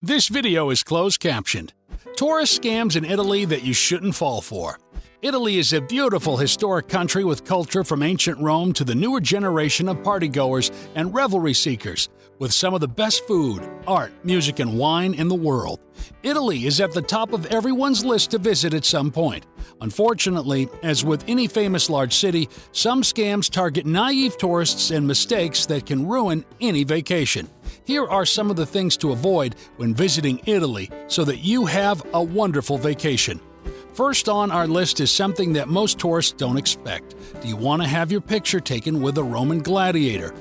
This video is closed captioned. Tourist scams in Italy that you shouldn't fall for. Italy is a beautiful historic country with culture from ancient Rome to the newer generation of partygoers and revelry seekers, with some of the best food, art, music, and wine in the world. Italy is at the top of everyone's list to visit at some point. Unfortunately, as with any famous large city, some scams target naive tourists and mistakes that can ruin any vacation. Here are some of the things to avoid when visiting Italy so that you have a wonderful vacation. First on our list is something that most tourists don't expect. Do you want to have your picture taken with a Roman gladiator?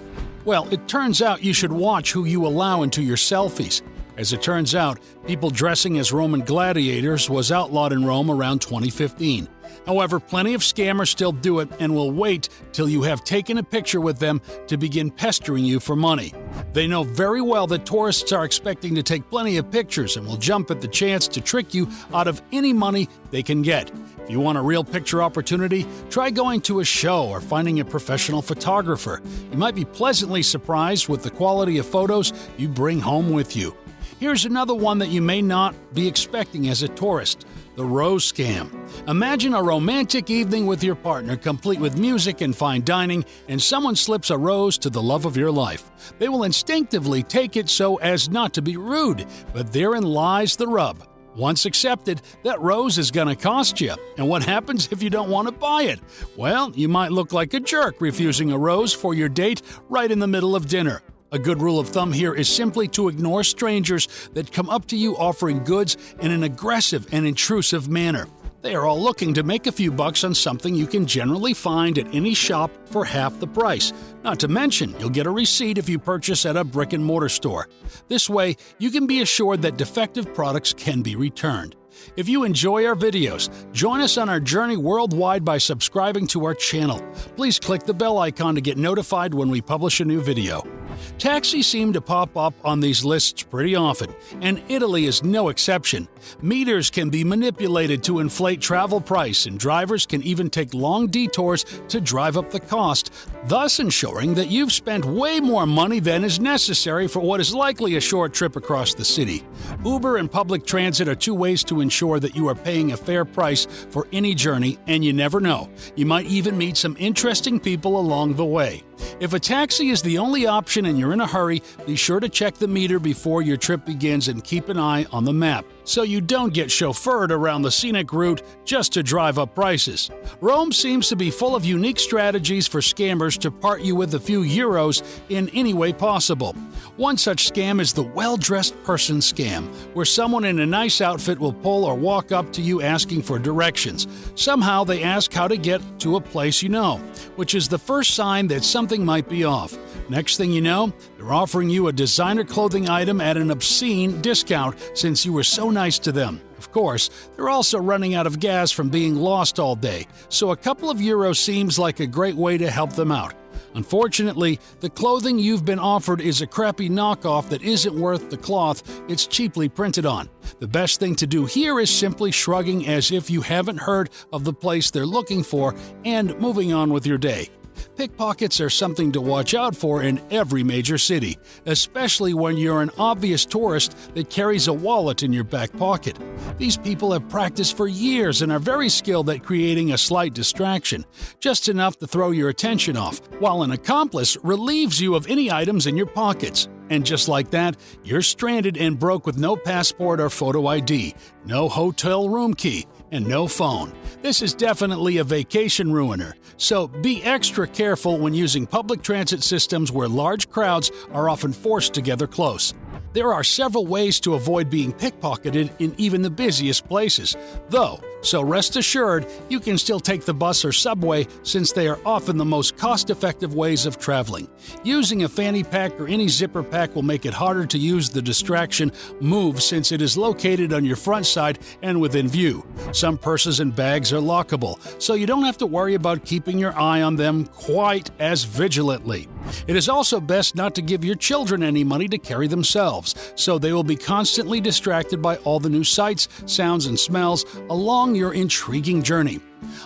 Well, it turns out you should watch who you allow into your selfies. As it turns out, people dressing as Roman gladiators was outlawed in Rome around 2015. However, plenty of scammers still do it and will wait till you have taken a picture with them to begin pestering you for money. They know very well that tourists are expecting to take plenty of pictures and will jump at the chance to trick you out of any money they can get. If you want a real picture opportunity, try going to a show or finding a professional photographer. You might be pleasantly surprised with the quality of photos you bring home with you. Here's another one that you may not be expecting as a tourist: the rose scam. Imagine a romantic evening with your partner, complete with music and fine dining, and someone slips a rose to the love of your life. They will instinctively take it so as not to be rude, but therein lies the rub. Once accepted, that rose is going to cost you. And what happens if you don't want to buy it? Well, you might look like a jerk refusing a rose for your date right in the middle of dinner. A good rule of thumb here is simply to ignore strangers that come up to you offering goods in an aggressive and intrusive manner. They are all looking to make a few bucks on something you can generally find at any shop for half the price. Not to mention, you'll get a receipt if you purchase at a brick-and-mortar store. This way, you can be assured that defective products can be returned. If you enjoy our videos, join us on our journey worldwide by subscribing to our channel. Please click the bell icon to get notified when we publish a new video. Taxis seem to pop up on these lists pretty often, and Italy is no exception. Meters can be manipulated to inflate travel price, and drivers can even take long detours to drive up the cost, thus ensuring that you've spent way more money than is necessary for what is likely a short trip across the city. Uber and public transit are two ways to ensure that you are paying a fair price for any journey, and you never know. You might even meet some interesting people along the way. If a taxi is the only option and you're in a hurry, be sure to check the meter before your trip begins and keep an eye on the map, so you don't get chauffeured around the scenic route just to drive up prices. Rome seems to be full of unique strategies for scammers to part you with a few euros in any way possible. One such scam is the well-dressed person scam, where someone in a nice outfit will pull or walk up to you asking for directions. Somehow they ask how to get to a place you know, which is the first sign that something might be off. Next thing you know, they're offering you a designer clothing item at an obscene discount since you were so nice to them. Of course, they're also running out of gas from being lost all day, so a couple of euros seems like a great way to help them out. Unfortunately, the clothing you've been offered is a crappy knockoff that isn't worth the cloth it's cheaply printed on. The best thing to do here is simply shrugging as if you haven't heard of the place they're looking for and moving on with your day. Pickpockets are something to watch out for in every major city, especially when you're an obvious tourist that carries a wallet in your back pocket. These people have practiced for years and are very skilled at creating a slight distraction, just enough to throw your attention off, while an accomplice relieves you of any items in your pockets. And just like that, you're stranded and broke with no passport or photo ID, no hotel room key, and no phone. This is definitely a vacation ruiner, so be extra careful when using public transit systems where large crowds are often forced together close. There are several ways to avoid being pickpocketed in even the busiest places, though, so rest assured you can still take the bus or subway since they are often the most cost-effective ways of traveling. Using a fanny pack or any zipper pack will make it harder to use the distraction move since it is located on your front side and within view. Some purses and bags are lockable, so you don't have to worry about keeping your eye on them quite as vigilantly. It is also best not to give your children any money to carry themselves, so they will be constantly distracted by all the new sights, sounds, and smells along your intriguing journey.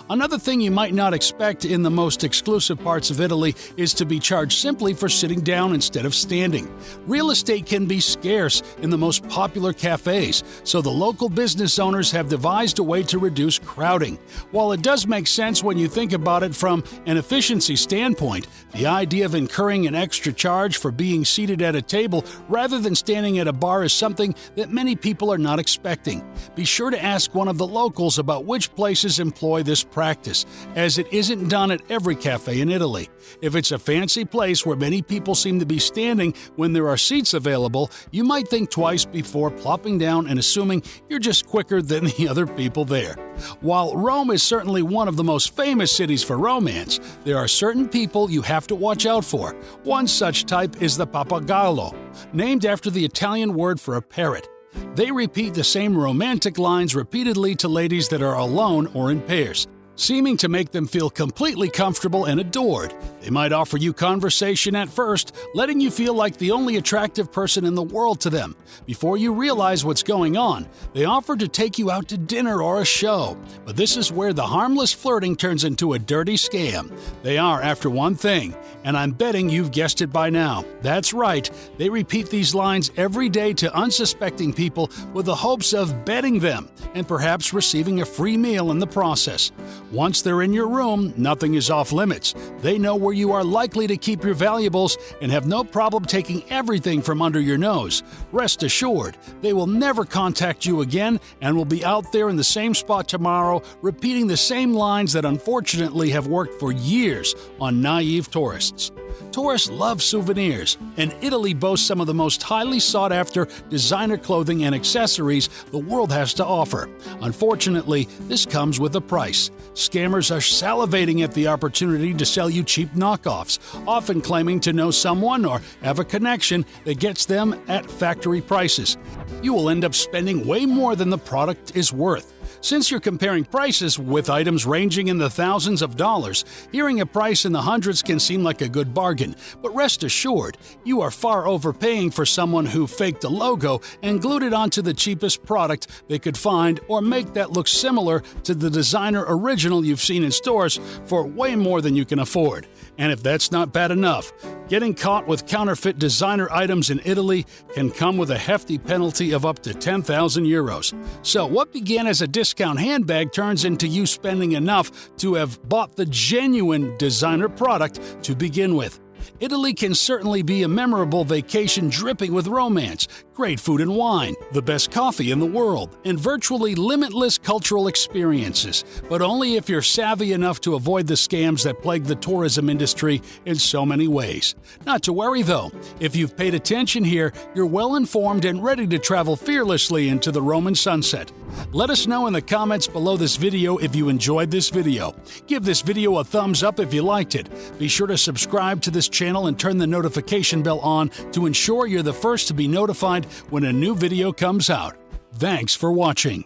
Another thing you might not expect in the most exclusive parts of Italy is to be charged simply for sitting down instead of standing. Real estate can be scarce in the most popular cafes, so the local business owners have devised a way to reduce crowding. While it does make sense when you think about it from an efficiency standpoint, the idea of incurring an extra charge for being seated at a table rather than standing at a bar is something that many people are not expecting. Be sure to ask one of the locals about which places employ this practice, as it isn't done at every cafe in Italy. If it's a fancy place where many people seem to be standing when there are seats available, you might think twice before plopping down and assuming you're just quicker than the other people there. While Rome is certainly one of the most famous cities for romance, there are certain people you have to watch out for. One such type is the pappagallo, named after the Italian word for a parrot. They repeat the same romantic lines repeatedly to ladies that are alone or in pairs, seeming to make them feel completely comfortable and adored. They might offer you conversation at first, letting you feel like the only attractive person in the world to them. Before you realize what's going on, they offer to take you out to dinner or a show. But this is where the harmless flirting turns into a dirty scam. They are after one thing, and I'm betting you've guessed it by now. That's right, they repeat these lines every day to unsuspecting people with the hopes of betting them and perhaps receiving a free meal in the process. Once they're in your room, nothing is off limits. They know where you are likely to keep your valuables and have no problem taking everything from under your nose. Rest assured, they will never contact you again and will be out there in the same spot tomorrow, repeating the same lines that unfortunately have worked for years on naive tourists. Tourists love souvenirs, and Italy boasts some of the most highly sought-after designer clothing and accessories the world has to offer. Unfortunately, this comes with a price. Scammers are salivating at the opportunity to sell you cheap knockoffs, often claiming to know someone or have a connection that gets them at factory prices. You will end up spending way more than the product is worth. Since you're comparing prices with items ranging in the thousands of dollars, hearing a price in the hundreds can seem like a good bargain. But rest assured, you are far overpaying for someone who faked a logo and glued it onto the cheapest product they could find or make that look similar to the designer original you've seen in stores for way more than you can afford. And if that's not bad enough, getting caught with counterfeit designer items in Italy can come with a hefty penalty of up to 10,000 euros. So what began as a discount handbag turns into you spending enough to have bought the genuine designer product to begin with. Italy can certainly be a memorable vacation dripping with romance, great food and wine, the best coffee in the world, and virtually limitless cultural experiences, but only if you're savvy enough to avoid the scams that plague the tourism industry in so many ways. Not to worry though, if you've paid attention here, you're well informed and ready to travel fearlessly into the Roman sunset. Let us know in the comments below this video if you enjoyed this video. Give this video a thumbs up if you liked it. Be sure to subscribe to this channel and turn the notification bell on to ensure you're the first to be notified when a new video comes out. Thanks for watching.